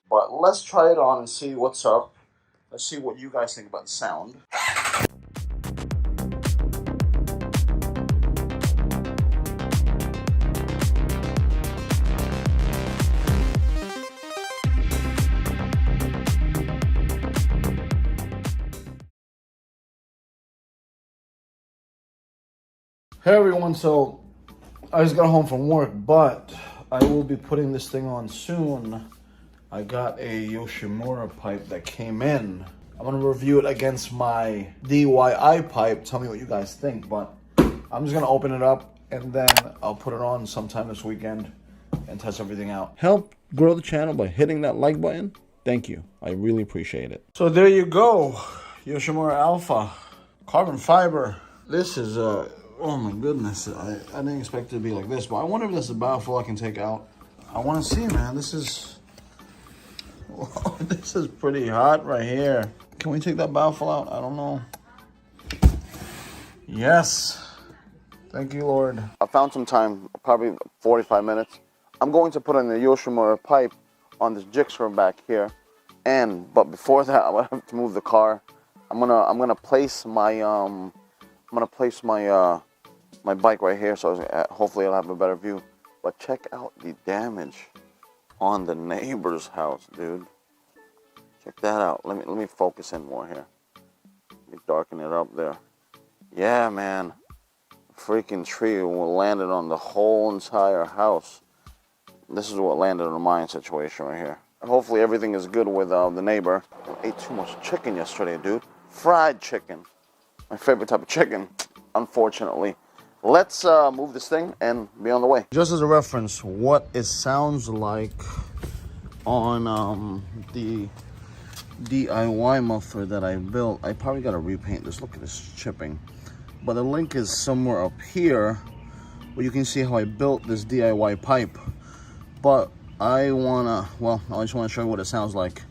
But let's try it on and see what's up. Let's see what you guys think about the sound. Hey everyone, so I just got home from work, but I will be putting this thing on soon. I got a Yoshimura pipe that came in. I'm gonna review it against my DIY pipe. Tell me what you guys think, but I'm just gonna open it up and then I'll put it on sometime this weekend and test everything out. Help grow the channel by hitting that like button. Thank you, I really appreciate it. So there you go, Yoshimura Alpha, carbon fiber. This is oh my goodness, I didn't expect it to be like this, but I wonder if this is a baffle I can take out. I want to see, man. This is, whoa, this is pretty hot right here. Can we take that baffle out? I don't know. Yes. Thank you, Lord. I found some time, probably 45 minutes. I'm going to put in the Yoshimura pipe on this jigsaw back here, but before that, I'm gonna have to move the car. I'm gonna place my my bike right here, so hopefully I'll have a better view. But check out the damage on the neighbor's house, dude. Check that out. Let me focus in more here. Let me darken it up there. Yeah, man. Freaking tree landed on the whole entire house. This is what landed on my situation right here. Hopefully everything is good with the neighbor. I ate too much chicken yesterday, dude. Fried chicken. My favorite type of chicken, unfortunately. Let's move this thing and be on the way. Just as a reference, what it sounds like on the DIY muffler that I built. I probably got to repaint this. Look at this chipping. But the link is somewhere up here where you can see how I built this DIY pipe. But I just want to show you what it sounds like.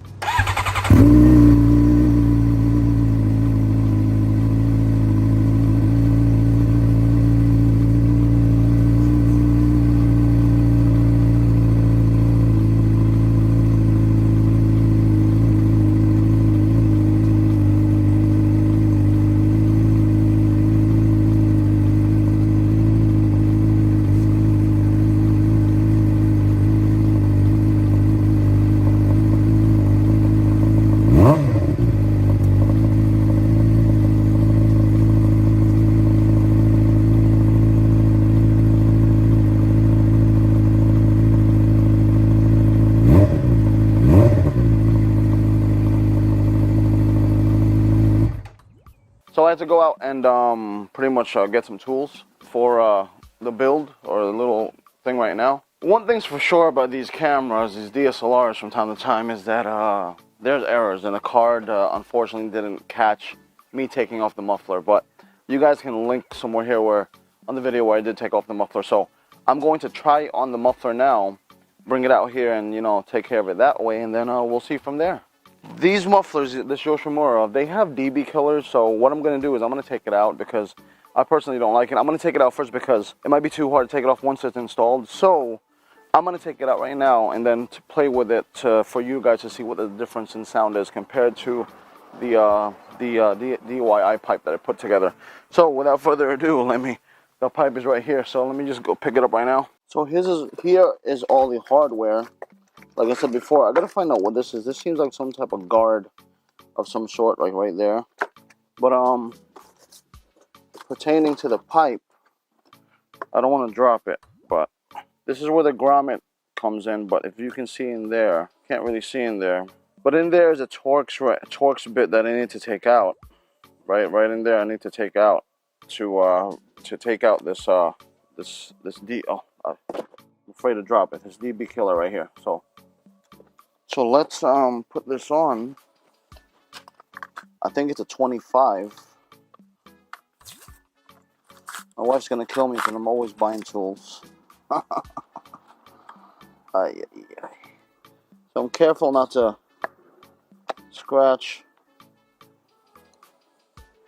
So I had to go out and pretty much get some tools for the build or the little thing right now. One thing's for sure about these cameras, these DSLRs from time to time, is that there's errors, and the card unfortunately didn't catch me taking off the muffler. But you guys can link somewhere here where on the video where I did take off the muffler. So I'm going to try on the muffler now, bring it out here, and take care of it that way, and then we'll see from there. These mufflers, this Yoshimura, they have dB killers, so what I'm going to do is I'm going to take it out because I personally don't like it. I'm going to take it out first because it might be too hard to take it off once it's installed. So I'm going to take it out right now and then to play with it for you guys to see what the difference in sound is compared to the DIY pipe that I put together. So without further ado, the pipe is right here, so let me just go pick it up right now. So here is all the hardware. Like I said before, I gotta find out what this is. This seems like some type of guard of some sort, like right there. But pertaining to the pipe, I don't want to drop it, but this is where the grommet comes in. But if you can see in there, can't really see in there. But in there is a Torx bit that I need to take out. Right in there, I need to take out to take out this I'm afraid to drop it. This DB killer right here. So let's put this on. I think it's a 25. My wife's gonna kill me because I'm always buying tools. So I'm careful not to scratch.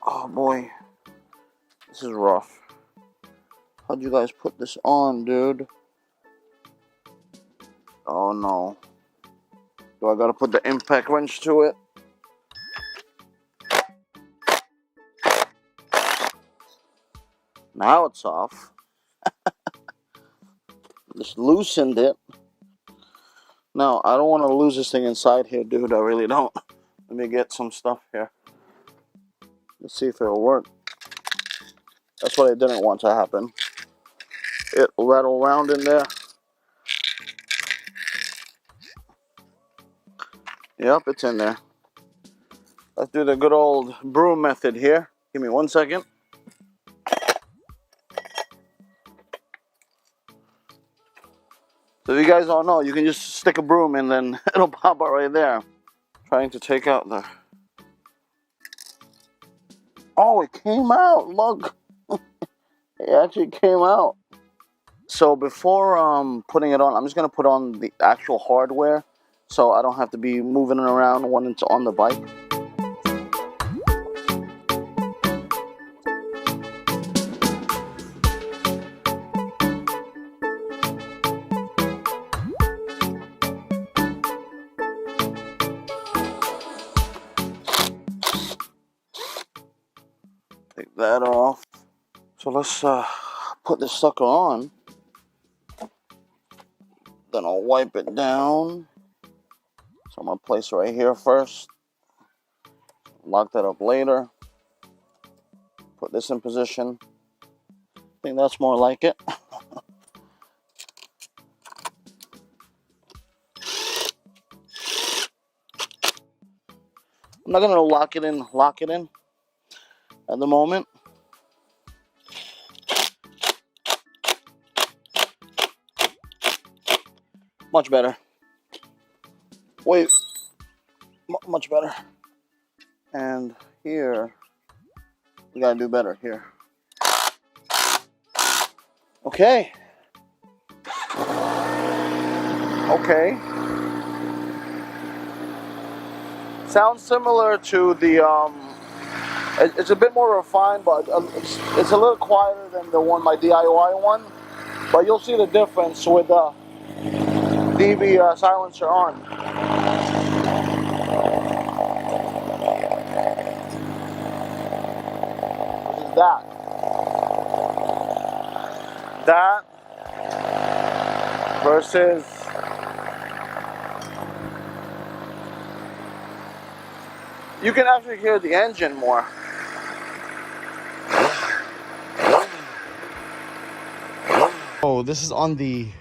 Oh boy, this is rough. How'd you guys put this on, dude? Oh no. Do I gotta put the impact wrench to it? Now it's off. Just loosened it. Now, I don't want to lose this thing inside here, dude. I really don't. Let me get some stuff here. Let's see if it'll work. That's what I didn't want to happen. It'll rattle around in there. Yep, it's in there. Let's do the good old broom method here. Give me 1 second. So if you guys don't know, you can just stick a broom and then it'll pop out right there. Trying to take out the... Oh, it came out, look. It actually came out. So before putting it on, I'm just gonna put on the actual hardware so I don't have to be moving it around when it's on the bike. Take that off. So let's put this sucker on. Then I'll wipe it down. So I'm gonna place it right here first. Lock that up later. Put this in position. I think that's more like it. I'm not gonna lock it in at the moment. Much better. Wait, much better. And here, we gotta do better here. Okay. Okay. Sounds similar to the, it's a bit more refined, but it's a little quieter than the one, my DIY one. But you'll see the difference with the DB silencer on. What is that? That versus you can actually hear the engine more. Oh, this is on the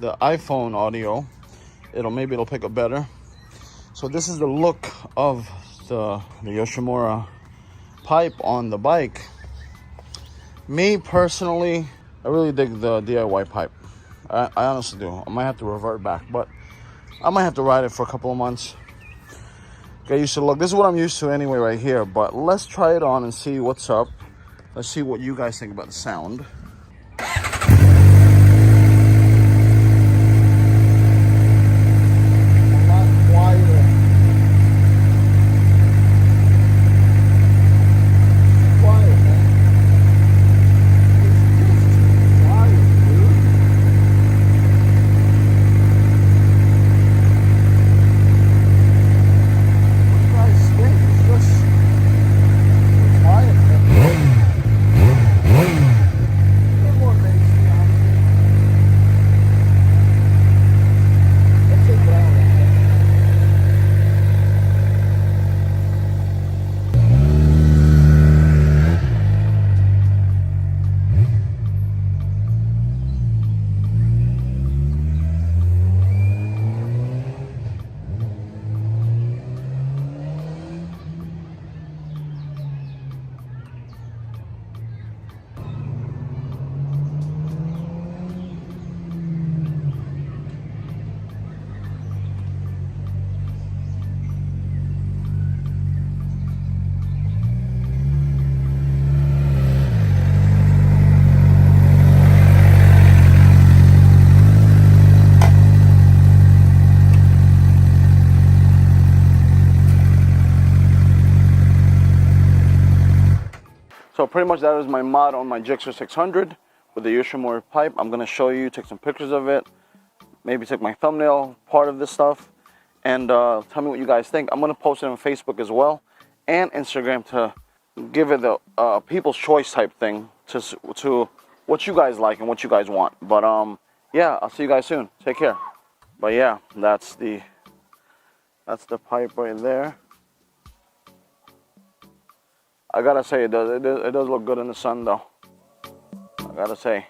iPhone audio. Maybe it'll pick up better. So this is the look of the Yoshimura pipe on the bike. Me personally, I really dig the DIY pipe. I honestly do. I might have to revert back, but I might have to ride it for a couple of months. Get used to the look. This is what I'm used to anyway right here, but let's try it on and see what's up. Let's see what you guys think about the sound. So pretty much that is my mod on my GSX R600 with the Yoshimura pipe. I'm going to show you, take some pictures of it, maybe take my thumbnail part of this stuff, and tell me what you guys think. I'm gonna post it on Facebook as well and Instagram to give it the people's choice type thing to what you guys like and what you guys want. But yeah, I'll see you guys soon. Take care. But yeah, that's the pipe right there. I gotta say, it does look good in the sun though. I gotta say.